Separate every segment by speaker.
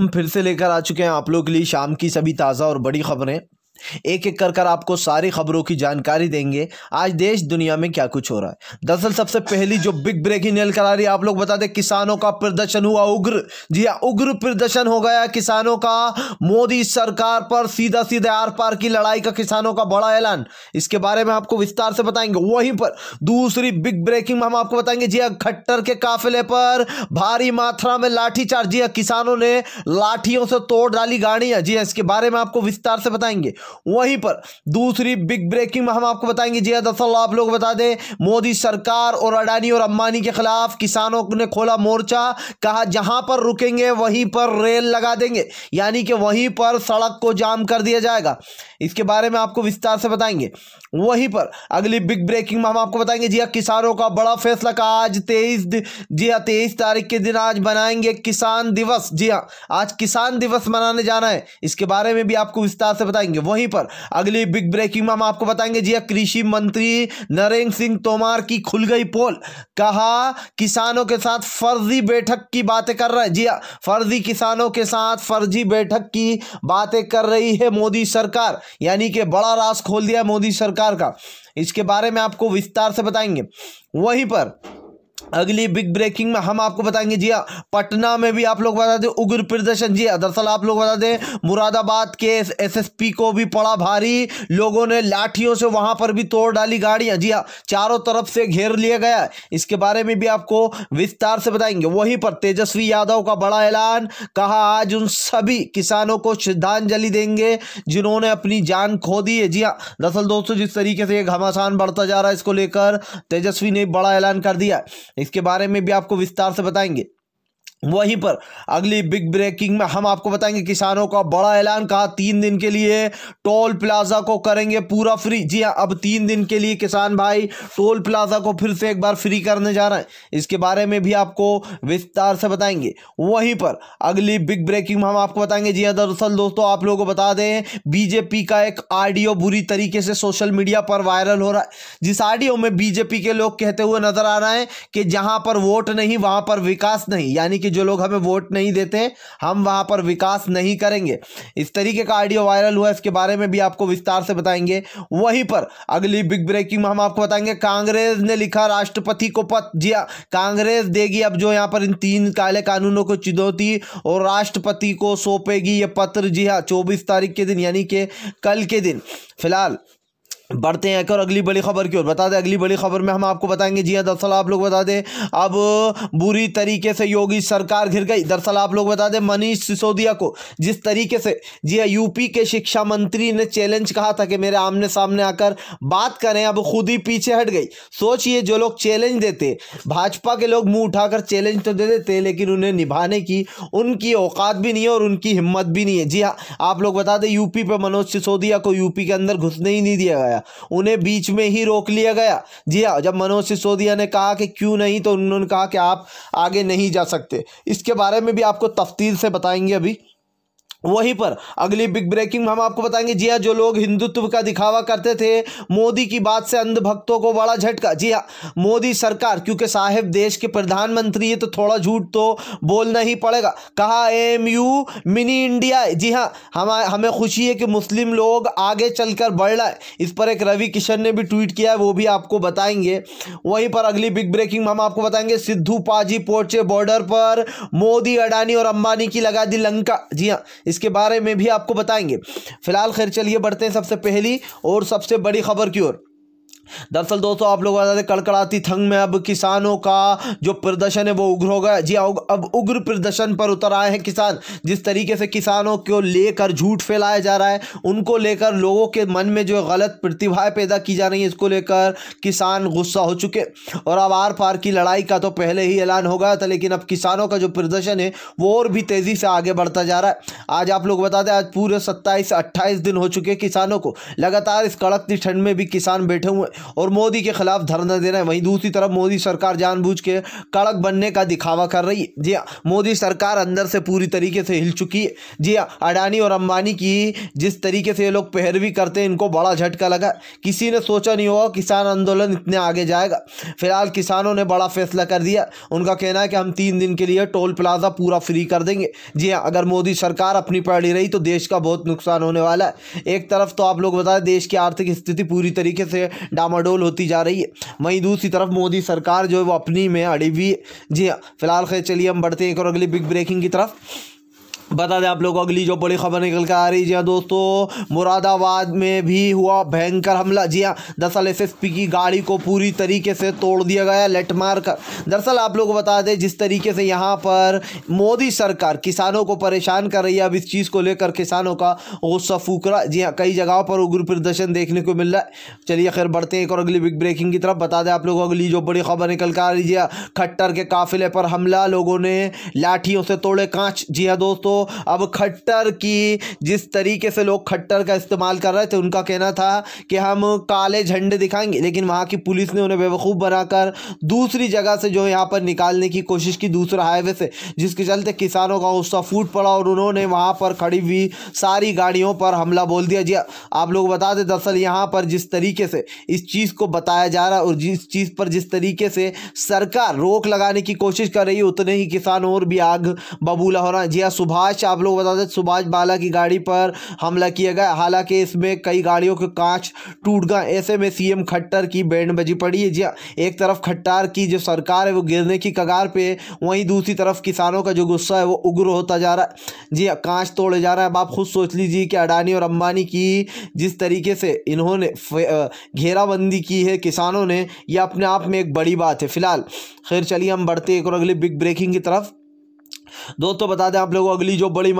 Speaker 1: हम फिर से लेकर आ चुके हैं आप लोगों के लिए शाम की सभी ताज़ा और बड़ी खबरें। एक एक कर आपको सारी खबरों की जानकारी देंगे आज देश दुनिया में क्या कुछ हो रहा है। दरअसल सबसे पहली जो बिग ब्रेकिंग न्यूज़ करा रही है, आप लोग बता दें किसानों का प्रदर्शन हुआ उग्र। जी हाँ, उग्र प्रदर्शन हो गया किसानों का। मोदी सरकार पर सीधा सीधा आर पार की लड़ाई का किसानों का बड़ा ऐलान, इसके बारे में आपको विस्तार से बताएंगे। वहीं पर दूसरी बिग ब्रेकिंग में हम आपको बताएंगे, जी हाँ, खट्टर के काफिले पर भारी मात्रा में लाठीचार्ज। जी हाँ, किसानों ने लाठियों से तोड़ डाली गाड़ियां। जी हाँ, इसके बारे में आपको विस्तार से बताएंगे। वहीं पर दूसरी बिग ब्रेकिंग में हम आपको बताएंगे, जी दरअसल आप लोग बता दें मोदी सरकार और अडानी और अंबानी के खिलाफ किसानों ने खोला मोर्चा। कहा जहां पर रुकेंगे वहीं पर रेल लगा देंगे, यानी कि वहीं पर सड़क को जाम कर दिया जाएगा। इसके बारे में आपको विस्तार से बताएंगे। वहीं पर अगली बिग ब्रेकिंग में हम आपको बताएंगे, जी किसानों का बड़ा फैसला का आज 23 तारीख के दिन आज बनाएंगे किसान दिवस। जी हाँ, आज किसान दिवस मनाने जाना है, इसके बारे में भी आपको विस्तार से बताएंगे। वहीं पर अगली बिग ब्रेकिंग में हम आपको बताएंगे, जी कृषि मंत्री नरेंद्र सिंह तोमर की खुल गई पोल। कहा किसानों के साथ फर्जी बैठक की बातें कर रहे हैं। जी हाँ, फर्जी किसानों के साथ फर्जी बैठक की बातें कर रही है मोदी सरकार, यानी कि बड़ा राज खोल दिया मोदी सरकार का। इसके बारे में आपको विस्तार से बताएंगे। वहीं पर अगली बिग ब्रेकिंग में हम आपको बताएंगे, जी हाँ, पटना में भी आप लोग बता दें उग्र प्रदर्शन। जी हाँ, दरअसल आप लोग बता दें मुरादाबाद के एसएसपी को भी पड़ा भारी, लोगों ने लाठियों से वहां पर भी तोड़ डाली गाड़ियां। जी हाँ, चारों तरफ से घेर लिया गया, इसके बारे में भी आपको विस्तार से बताएंगे। वहीं पर तेजस्वी यादव का बड़ा ऐलान। कहा आज उन सभी किसानों को श्रद्धांजलि देंगे जिन्होंने अपनी जान खो दी है। जी हाँ, दरअसल दोस्तों जिस तरीके से घमासान बढ़ता जा रहा है, इसको लेकर तेजस्वी ने बड़ा ऐलान कर दिया, इसके बारे में भी आपको विस्तार से बताएंगे। वहीं पर अगली बिग ब्रेकिंग में हम आपको बताएंगे किसानों का बड़ा ऐलान। कहा 3 दिन के लिए टोल प्लाजा को करेंगे पूरा फ्री। जी हां, अब 3 दिन के लिए किसान भाई टोल प्लाजा को फिर से एक बार फ्री करने जा रहे हैं, इसके बारे में भी आपको विस्तार से बताएंगे। वहीं पर अगली बिग ब्रेकिंग में हम आपको बताएंगे, जी हां, दरअसल दोस्तों आप लोगों को बता दें बीजेपी का एक ऑडियो बुरी तरीके से सोशल मीडिया पर वायरल हो रहा है, जिस ऑडियो में बीजेपी के लोग कहते हुए नजर आ रहे हैं कि जहां पर वोट नहीं वहां पर विकास नहीं, यानी कि जो लोग हमें वोट नहीं देते हम वहां पर विकास नहीं करेंगे। इस तरीके का ऑडियो वायरल हुआ, इसके बारे में भी आपको विस्तार से बताएंगे। वहीं पर अगली बिग ब्रेकिंग में हम आपको बताएंगे कांग्रेस ने लिखा राष्ट्रपति को पत्र। जी हां, कांग्रेस देगी अब जो यहां पर इन 3 काले कानूनों को चुनौती और राष्ट्रपति को सौंपेगी ये पत्र। जी हां, 24 तारीख के दिन, यानी कि कल के दिन। फिलहाल बढ़ते हैं और अगली बड़ी खबर की ओर। बता दें अगली बड़ी खबर में हम आपको बताएंगे, जी हां, दरअसल आप लोग बता दें अब बुरी तरीके से योगी सरकार घिर गई। दरअसल आप लोग बता दें मनीष सिसोदिया को जिस तरीके से, जी हां, यूपी के शिक्षा मंत्री ने चैलेंज कहा था कि मेरे आमने सामने आकर बात करें, अब खुद ही पीछे हट गई। सोचिए, जो लोग चैलेंज देते, भाजपा के लोग मुंह उठाकर चैलेंज तो दे देते लेकिन उन्हें निभाने की उनकी औकात भी नहीं है और उनकी हिम्मत भी नहीं है। जी हाँ, आप लोग बता दें यूपी पर मनोज सिसोदिया को यूपी के अंदर घुसने ही नहीं दिया गया, उन्हें बीच में ही रोक लिया गया। जी हाँ, जब मनोज सिसोदिया ने कहा कि क्यों नहीं, तो उन्होंने कहा कि आप आगे नहीं जा सकते। इसके बारे में भी आपको तफसील से बताएंगे अभी। वहीं पर अगली बिग ब्रेकिंग में हम आपको बताएंगे, जी हाँ, जो लोग हिंदुत्व का दिखावा करते थे, मोदी की बात से अंधभक्तों को बड़ा झटका। जी हाँ, मोदी सरकार क्योंकि साहिब देश के प्रधानमंत्री है तो थोड़ा झूठ तो बोलना ही पड़ेगा। कहा एएमयू मिनी इंडिया है। जी हाँ, हमें खुशी है कि मुस्लिम लोग आगे चलकर बढ़ रहा है। इस पर एक रवि किशन ने भी ट्वीट किया है, वो भी आपको बताएंगे। वहीं पर अगली बिग ब्रेकिंग में हम आपको बताएंगे सिद्धू पाजी पहुंचे बॉर्डर पर, मोदी अडानी और अंबानी की लगा दी लंका। जी हाँ, इसके बारे में भी आपको बताएंगे। फिलहाल खैर चलिए बढ़ते हैं सबसे पहली और सबसे बड़ी खबर की ओर। दरअसल दोस्तों आप लोग बता दें कड़कड़ाती ठंड में अब किसानों का जो प्रदर्शन है वो उग्र हो गया। जी अब उग्र प्रदर्शन पर उतर आए हैं किसान। जिस तरीके से किसानों को लेकर झूठ फैलाया जा रहा है, उनको लेकर लोगों के मन में जो गलत प्रतिभाएं पैदा की जा रही है, इसको लेकर किसान गुस्सा हो चुके और अब आर पार की लड़ाई का तो पहले ही ऐलान हो गया था, लेकिन अब किसानों का जो प्रदर्शन है वो और भी तेजी से आगे बढ़ता जा रहा है। आज आप लोग बता दें आज पूरे 27 से 28 दिन हो चुके किसानों को लगातार इस कड़कती ठंड में भी किसान बैठे हुए और मोदी के खिलाफ धरना दे रहे हैं। वहीं दूसरी तरफ मोदी सरकार जानबूझ के कड़क बनने का दिखावा कर रही है। जी हाँ, मोदी सरकार अंदर से पूरी तरीके से हिल चुकी है। जी हाँ, अडानी और अंबानी की जिस तरीके से ये लोग पैरवी करते हैं, इनको बड़ा झटका लगा। किसी ने सोचा नहीं होगा किसान आंदोलन इतने आगे जाएगा। फिलहाल किसानों ने बड़ा फैसला कर दिया। उनका कहना है कि हम 3 दिन के लिए टोल प्लाजा पूरा फ्री कर देंगे। जी हाँ, अगर मोदी सरकार अपनी पड़ी रही तो देश का बहुत नुकसान होने वाला है। एक तरफ तो आप लोग बता दें देश की आर्थिक स्थिति पूरी तरीके से डामाडोल होती जा रही है, वहीं दूसरी तरफ मोदी सरकार जो है वो अपनी में अड़ी हुई है। जी हाँ, फिलहाल खैर चलिए हम बढ़ते हैं एक और अगली बिग ब्रेकिंग की तरफ। बता दें आप लोगों को अगली जो बड़ी खबर निकल कर आ रही है। जी हाँ दोस्तों, मुरादाबाद में भी हुआ भयंकर हमला। जी हाँ, दरअसल एसएसपी की गाड़ी को पूरी तरीके से तोड़ दिया गया लट मार कर। दरअसल आप लोगों को बता दें जिस तरीके से यहाँ पर मोदी सरकार किसानों को परेशान कर रही है, अब इस चीज़ को लेकर किसानों का गुस्सा फूक रहा। जी हाँ, कई जगहों पर उग्र प्रदर्शन देखने को मिल रहा है। चलिए खैर बढ़ते हैं एक और अगली बिग ब्रेकिंग की तरफ। बता दें आप लोगों को अगली जो बड़ी खबर निकल कर आ रही है, खट्टर के काफिले पर हमला, लोगों ने लाठियों से तोड़े कांच। जी हाँ दोस्तों, अब खट्टर की जिस तरीके से लोग खट्टर का इस्तेमाल कर रहे थे, उनका कहना था कि हम काले झंडे दिखाएंगे, लेकिन वहाँ की पुलिस ने उन्हें बेवकूफ़ बनाकर दूसरी जगह से जो यहाँ पर निकालने की कोशिश की, दूसरा हाईवे से, जिसके चलते किसानों का गुस्सा फूट पड़ा और उन्होंने वहाँ पर खड़ी हुई सारी गाड़ियों पर हमला बोल दिया। जी आप लोग बता दें दरअसल यहाँ पर जिस तरीके से इस चीज़ को बताया जा रहा है और जिस चीज़ पर जिस तरीके से सरकार रोक लगाने की कोशिश कर रही है, उतने ही किसान और भी आग बबूला हो रहा है। जी हाँ, सुभाष आप लोग बता दें सुभाष बाला की गाड़ी पर हमला किया गया, हालांकि इसमें कई गाड़ियों के कांच टूट गए। ऐसे में सीएम खट्टर की बैंड बजी पड़ी है। जी हाँ, एक तरफ खट्टर की जो सरकार है वो गिरने की कगार पे, वहीं दूसरी तरफ किसानों का जो गुस्सा है वो उग्र होता जा रहा है। जी हाँ, कांच तोड़े जा रहा है। अब आप खुद सोच लीजिए कि अडानी और अंबानी की जिस तरीके से इन्होंने घेराबंदी की है किसानों ने, यह अपने आप में एक बड़ी बात है। फिलहाल खैर चलिए हम बढ़ते एक और अगली बिग ब्रेकिंग की तरफ। दोस्तों बता दें आप लोगों को अगली जो बड़ी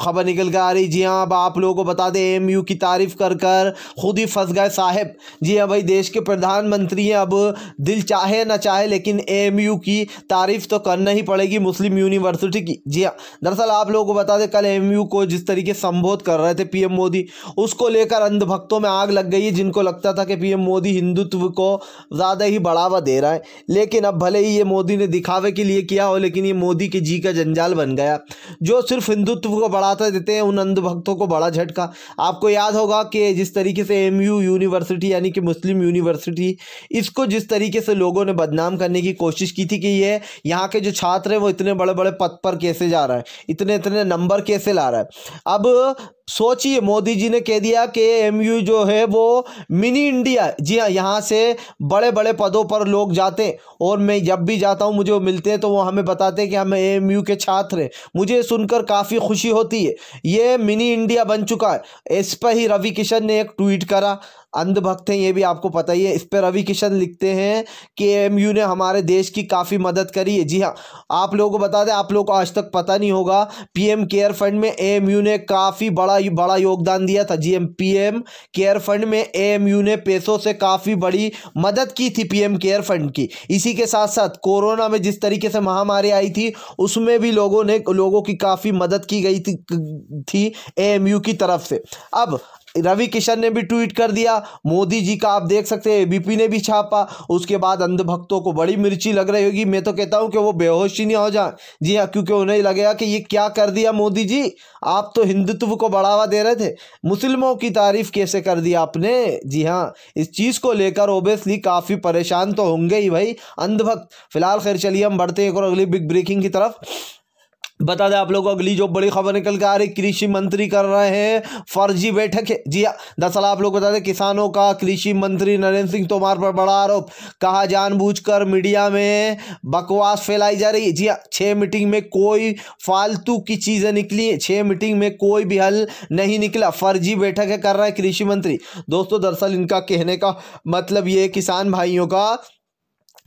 Speaker 1: खबर निकल कर आ रही। जी हाँ, अब आप लोगों को बता दें एएमयू की तारीफ कर कर खुद ही फंस गए साहेब। जी हाँ भाई, देश के प्रधानमंत्री हैं, अब दिल चाहे ना चाहे लेकिन एएमयू की तारीफ तो करना ही पड़ेगी, मुस्लिम यूनिवर्सिटी की। जी हाँ, दरअसल आप लोगों को बता दें कल एएमयू को जिस तरीके से संबोधित कर रहे थे पीएम मोदी, उसको लेकर अंधभक्तों में आग लग गई है, जिनको लगता था कि पीएम मोदी हिंदुत्व को ज़्यादा ही बढ़ावा दे रहा है। लेकिन अब भले ही ये मोदी ने दिखावे के लिए किया हो, लेकिन ये मोदी के जी का जंजाल बन गया। जो सिर्फ हिंदुत्व को बढ़ाते देते हैं उन अंधभक्तों को बड़ा झटका। आपको याद होगा कि जिस तरीके से एएमयू यूनिवर्सिटी यानी कि मुस्लिम यूनिवर्सिटी, इसको जिस तरीके से लोगों ने बदनाम करने की कोशिश की थी कि ये यहाँ के जो छात्र हैं वो इतने बड़े बड़े पद पर कैसे जा रहा है, इतने इतने नंबर कैसे ला रहा है। अब सोचिए, मोदी जी ने कह दिया कि एएमयू जो है वो मिनी इंडिया। जी हाँ, यहाँ से बड़े बड़े पदों पर लोग जाते हैं और मैं जब भी जाता हूँ मुझे वो मिलते हैं तो वो हमें बताते हैं कि हम एएमयू के छात्र हैं। मुझे सुनकर काफ़ी खुशी होती है। ये मिनी इंडिया बन चुका है। इस पर ही रवि किशन ने एक ट्वीट करा। अंधभक्त हैं ये भी आपको पता ही है। इस पर रवि किशन लिखते हैं कि एएमयू ने हमारे देश की काफ़ी मदद करी है। जी हाँ, आप लोगों को बता दें, आप लोगों को आज तक पता नहीं होगा, पीएम केयर फंड में एएमयू ने काफ़ी बड़ा योगदान दिया था। जी पीएम केयर फंड में एएमयू ने पैसों से काफ़ी बड़ी मदद की थी पीएम केयर फंड की। इसी के साथ साथ कोरोना में जिस तरीके से महामारी आई थी उसमें भी लोगों की काफ़ी मदद की गई थी एएमयू की तरफ से। अब रवि किशन ने भी ट्वीट कर दिया, मोदी जी का आप देख सकते हैं एबीपी ने भी छापा। उसके बाद अंधभक्तों को बड़ी मिर्ची लग रही होगी। मैं तो कहता हूं कि वो बेहोश ही नहीं हो जाए। जी हाँ, क्योंकि उन्हें लगेगा कि ये क्या कर दिया मोदी जी, आप तो हिंदुत्व को बढ़ावा दे रहे थे, मुस्लिमों की तारीफ कैसे कर दी आपने। जी हाँ, इस चीज़ को लेकर ओबियसली काफ़ी परेशान तो होंगे ही भाई अंधभक्त। फिलहाल खैर चलिए हम बढ़ते हैं और अगली बिग ब्रेकिंग की तरफ। बता दें आप लोगों को अगली जो बड़ी खबर निकल के आ रही, कृषि मंत्री कर रहे हैं फर्जी बैठक है। जी हाँ, दरअसल आप लोग बता दें किसानों का कृषि मंत्री नरेंद्र सिंह तोमर पर बड़ा आरोप, कहा जानबूझकर मीडिया में बकवास फैलाई जा रही है। जी हाँ, 6 मीटिंग में कोई फालतू की चीज़ें निकली, 6 मीटिंग में कोई भी हल नहीं निकला, फर्जी बैठक है कर रहा है कृषि मंत्री। दोस्तों दरअसल इनका कहने का मतलब ये किसान भाइयों का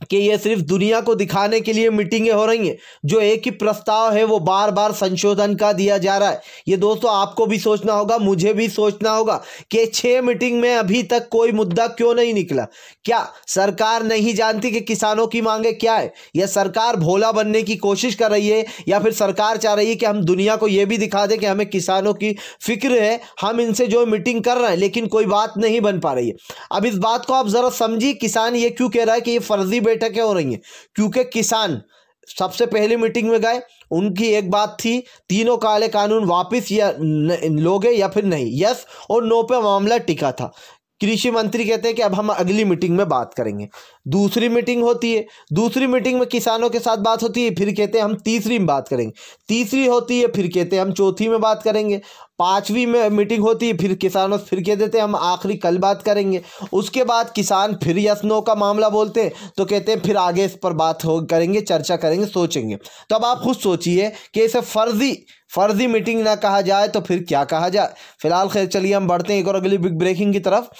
Speaker 1: कि ये सिर्फ दुनिया को दिखाने के लिए मीटिंगें हो रही हैं, जो एक ही प्रस्ताव है वो बार बार संशोधन का दिया जा रहा है। ये दोस्तों आपको भी सोचना होगा, मुझे भी सोचना होगा कि 6 मीटिंग में अभी तक कोई मुद्दा क्यों नहीं निकला। क्या सरकार नहीं जानती कि किसानों की मांगे क्या है, या सरकार भोला बनने की कोशिश कर रही है, या फिर सरकार चाह रही है कि हम दुनिया को ये भी दिखा दें कि हमें किसानों की फिक्र है, हम इनसे जो मीटिंग कर रहे हैं, लेकिन कोई बात नहीं बन पा रही है। अब इस बात को आप जरा समझिए, किसान ये क्यों कह रहा है कि ये फर्जी बैठकें हो रही हैं, क्योंकि किसान सबसे पहली मीटिंग में गए, उनकी एक बात थी, तीनों काले कानून वापस या लोगे या फिर नहीं, यस और नो पे मामला टिका था। कृषि मंत्री कहते हैं कि अब हम अगली मीटिंग में बात करेंगे। दूसरी मीटिंग होती है, दूसरी मीटिंग में किसानों के साथ बात होती है, फिर कहते हैं हम तीसरी में बात करेंगे। तीसरी होती है, फिर कहते हैं हम चौथी में बात करेंगे। पांचवी में मीटिंग होती है, फिर किसानों से फिर कह देते हैं हम आखिरी कल बात करेंगे। उसके बाद किसान फिर यस नो का मामला बोलते हैं, तो कहते हैं फिर आगे इस पर बात करेंगे, चर्चा करेंगे, सोचेंगे। तो अब आप खुद सोचिए कि इसे फर्जी मीटिंग ना कहा जाए तो फिर क्या कहा जाए। फिलहाल खैर चलिए हम बढ़ते हैं एक और अगली बिग ब्रेकिंग की तरफ।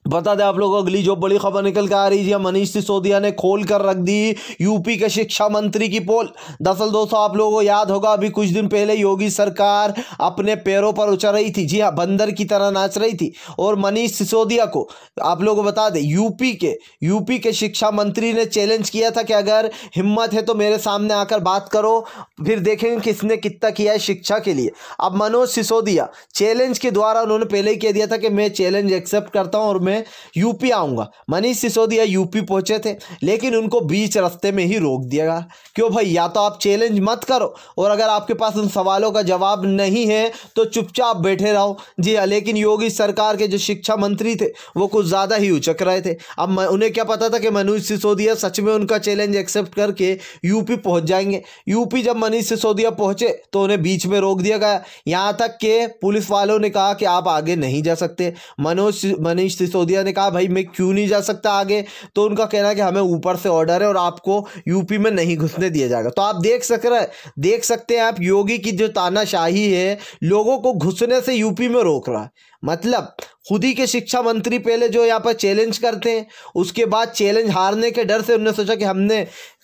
Speaker 1: बता दें आप लोगों को अगली जो बड़ी खबर निकल के आ रही है, मनीष सिसोदिया ने खोल कर रख दी यूपी के शिक्षा मंत्री की पोल। दरअसल दोस्तों आप लोगों को याद होगा, अभी कुछ दिन पहले योगी सरकार अपने पैरों पर उछल रही थी, जी हाँ बंदर की तरह नाच रही थी, और मनीष सिसोदिया को आप लोगों को बता दें यूपी के शिक्षा मंत्री ने चैलेंज किया था कि अगर हिम्मत है तो मेरे सामने आकर बात करो, फिर देखेंगे किसने कितना किया है शिक्षा के लिए। अब मनोज सिसोदिया चैलेंज के द्वारा उन्होंने पहले ही कह दिया था कि मैं चैलेंज एक्सेप्ट करता हूं और मैं यूपी आऊंगा। मनीष सिसोदिया यूपी पहुंचे थे, लेकिन उनको बीच रास्ते में ही रोक दिया गया। क्यों भाई, या तो आप चैलेंज मत करो, और अगर आपके पास उन सवालों का जवाब नहीं है तो चुपचाप बैठे रहो। जी हाँ, लेकिन योगी सरकार के जो शिक्षा मंत्री थे वो कुछ ज़्यादा ही उचक रहे थे। अब उन्हें क्या पता था कि मनोज सिसोदिया सच में उनका चैलेंज एक्सेप्ट करके यूपी पहुंच जाएंगे। यूपी जब मनीष सिसोदिया पहुंचे तो उन्हें बीच में रोक दिया गया, यहाँ तक कि पुलिस वालों ने कहा कि आप आगे नहीं जा सकते। मनीष सिसोदिया ने कहा भाई मैं क्यों नहीं जा सकता आगे, तो उनका कहना है कि हमें ऊपर से ऑर्डर है और आपको यूपी में नहीं घुसने दिया जाएगा। तो आप देख सकते हैं आप योगी की जो तानाशाही है, लोगों को घुसने से यूपी में रोक रहा है। मतलब खुद ही के शिक्षा मंत्री पहले जो यहाँ पर चैलेंज करते हैं, उसके बाद चैलेंज हारने के डर से उन्होंने सोचा कि हमने,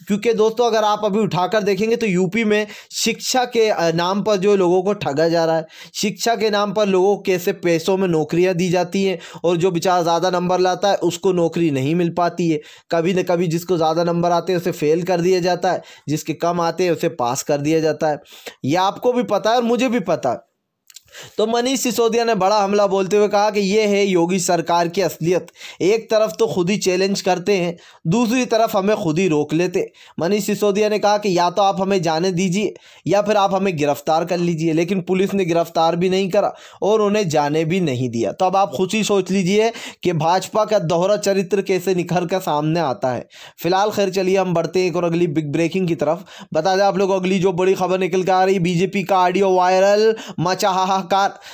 Speaker 1: क्योंकि दोस्तों अगर आप अभी उठाकर देखेंगे तो यूपी में शिक्षा के नाम पर जो लोगों को ठगा जा रहा है, शिक्षा के नाम पर लोगों को कैसे पैसों में नौकरियां दी जाती हैं, और जो बेचारा ज़्यादा नंबर लाता है उसको नौकरी नहीं मिल पाती है। कभी न कभी जिसको ज़्यादा नंबर आते हैं उसे फेल कर दिया जाता है, जिसके कम आते हैं उसे पास कर दिया जाता है। यह आपको भी पता है और मुझे भी पता है। तो मनीष सिसोदिया ने बड़ा हमला बोलते हुए कहा कि ये है योगी सरकार की असलियत, एक तरफ तो खुद ही चैलेंज करते हैं, दूसरी तरफ हमें खुद ही रोक लेते। मनीष सिसोदिया ने कहा कि या तो आप हमें जाने दीजिए या फिर आप हमें गिरफ्तार कर लीजिए, लेकिन पुलिस ने गिरफ्तार भी नहीं करा और उन्हें जाने भी नहीं दिया। तो अब आप खुद ही सोच लीजिए कि भाजपा का दोहरा चरित्र कैसे निखर कर सामने आता है। फिलहाल खैर चलिए हम बढ़ते हैं एक और अगली बिग ब्रेकिंग की तरफ। बता दें आप लोग अगली जो बड़ी खबर निकल के आ रही, बीजेपी का ऑडियो वायरल, मचा हाहाकार।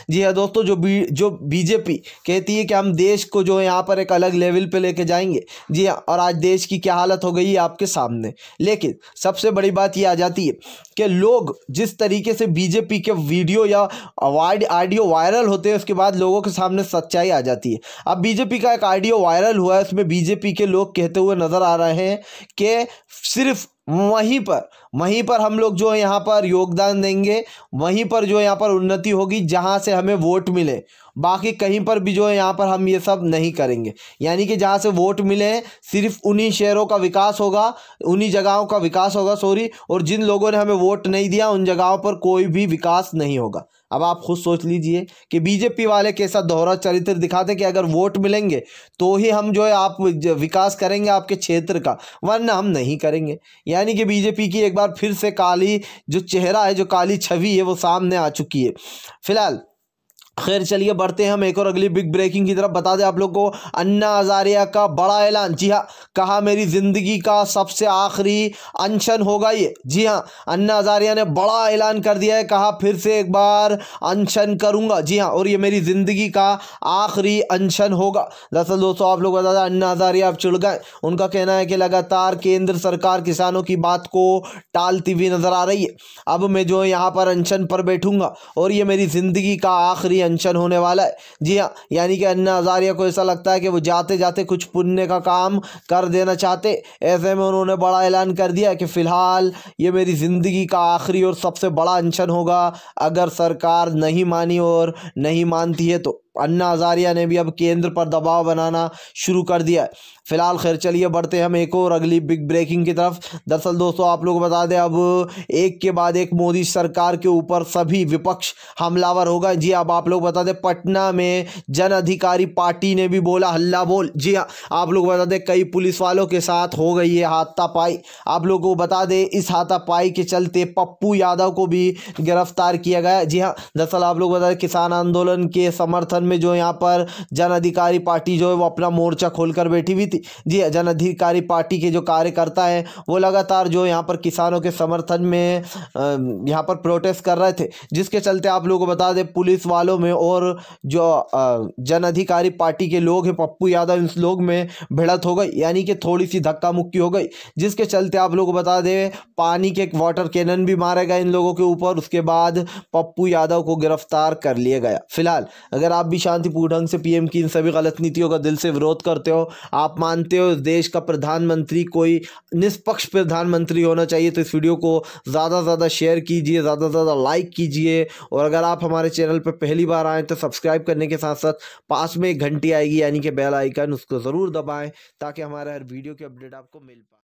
Speaker 1: जी हाँ दोस्तों, जो बीजेपी कहती है कि हम देश को जो है यहाँ पर एक अलग लेवल पे लेके जाएंगे। जी हाँ, और आज देश की क्या हालत हो गई है आपके सामने। लेकिन सबसे बड़ी बात ये आ जाती है कि लोग जिस तरीके से बीजेपी के वीडियो या ऑडियो वायरल होते हैं, उसके बाद लोगों के सामने सच्चाई आ जाती है। अब बीजेपी का एक ऑडियो वायरल हुआ है, उसमें बीजेपी के लोग कहते हुए नजर आ रहे हैं कि सिर्फ वहीं पर हम लोग जो है यहाँ पर योगदान देंगे, वहीं पर जो है यहाँ पर उन्नति होगी जहाँ से हमें वोट मिले, बाकी कहीं पर भी जो है यहाँ पर हम ये सब नहीं करेंगे। यानी कि जहाँ से वोट मिले सिर्फ उन्हीं शहरों का विकास होगा, उन्हीं जगहों का विकास होगा, और जिन लोगों ने हमें वोट नहीं दिया उन जगहों पर कोई भी विकास नहीं होगा। अब आप खुद सोच लीजिए कि बीजेपी वाले कैसा दोहरा चरित्र दिखाते कि अगर वोट मिलेंगे तो ही हम जो है आप विकास करेंगे आपके क्षेत्र का, वरना हम नहीं करेंगे। यानी कि बीजेपी की एक बार फिर से काली जो चेहरा है, जो काली छवि है, वो सामने आ चुकी है। फिलहाल खैर चलिए बढ़ते हैं हम एक और अगली बिग ब्रेकिंग की तरफ। बता दें आप लोग को अन्ना हजारिया का बड़ा ऐलान। जी हाँ, कहा मेरी जिंदगी का सबसे आखिरी अनशन होगा ये। जी हाँ, अन्ना हजारिया ने बड़ा ऐलान कर दिया है, कहा फिर से एक बार अनशन करूंगा। जी हाँ, और ये मेरी जिंदगी का आखिरी अनशन होगा। दरअसल दोस्तों आप लोग बता दें अन्ना हजारिया अब चिढ़ गए। उनका कहना है कि लगातार केंद्र सरकार किसानों की बात को टालती हुई नजर आ रही है। अब मैं जो है यहाँ पर अनशन पर बैठूंगा और ये मेरी जिंदगी का आखिरी ही अनशन होने वाला है। जी हाँ, यानी कि अन्ना हजारिया को ऐसा लगता है कि वो जाते जाते कुछ पुण्य का काम कर देना चाहते। ऐसे में उन्होंने बड़ा ऐलान कर दिया कि फ़िलहाल ये मेरी ज़िंदगी का आखिरी और सबसे बड़ा अनशन होगा। अगर सरकार नहीं मानी और नहीं मानती है तो अन्ना हजारिया ने भी अब केंद्र पर दबाव बनाना शुरू कर दिया है। फिलहाल खैर चलिए बढ़ते हम एक और अगली बिग ब्रेकिंग की तरफ। दरअसल दोस्तों आप लोग बता दें, अब एक के बाद एक मोदी सरकार के ऊपर सभी विपक्ष हमलावर हो गए। जी अब आप लोग बता दें, पटना में जन अधिकारी पार्टी ने भी बोला हल्ला बोल। जी हाँ, आप लोग बता दें कई पुलिस वालों के साथ हो गई है हाथापाई। आप लोगों को बता दें इस हाथापाई के चलते पप्पू यादव को भी गिरफ्तार किया गया। जी हाँ, दरअसल आप लोग बता दें किसान आंदोलन के समर्थन में जो यहाँ पर जन अधिकारी पार्टी जो है वो अपना मोर्चा खोलकर बैठी हुई थी। जी जन अधिकारी पार्टी के जो कार्यकर्ता हैं वो लगातार जो यहाँ पर किसानों के समर्थन में यहाँ पर प्रोटेस्ट कर रहे थे, जिसके चलते आप लोगों को बता दें पुलिस वालों में और जो जन अधिकारी पार्टी के लोग हैं पप्पू यादव, इन लोग में भिड़ंत हो गई, यानी कि थोड़ी सी धक्का मुक्की हो गई, जिसके चलते आप लोगों को बता दें पानी के एक वाटर कैनन भी मारे गए इन लोगों के ऊपर। उसके बाद पप्पू यादव को गिरफ्तार कर लिया गया। फिलहाल अगर आप भी शांतिपूर्ण ढंग से पीएम की इन सभी गलत नीतियों का दिल से विरोध करते हो, आप मानते हो देश का प्रधानमंत्री कोई निष्पक्ष प्रधानमंत्री होना चाहिए, तो इस वीडियो को ज़्यादा से ज़्यादा शेयर कीजिए, ज़्यादा से ज़्यादा लाइक कीजिए। और अगर आप हमारे चैनल पर पहली बार आएँ तो सब्सक्राइब करने के साथ साथ पास में एक घंटी आएगी यानी कि बेल आइकन, उसको ज़रूर दबाएँ ताकि हमारे हर वीडियो की अपडेट आपको मिल पाए।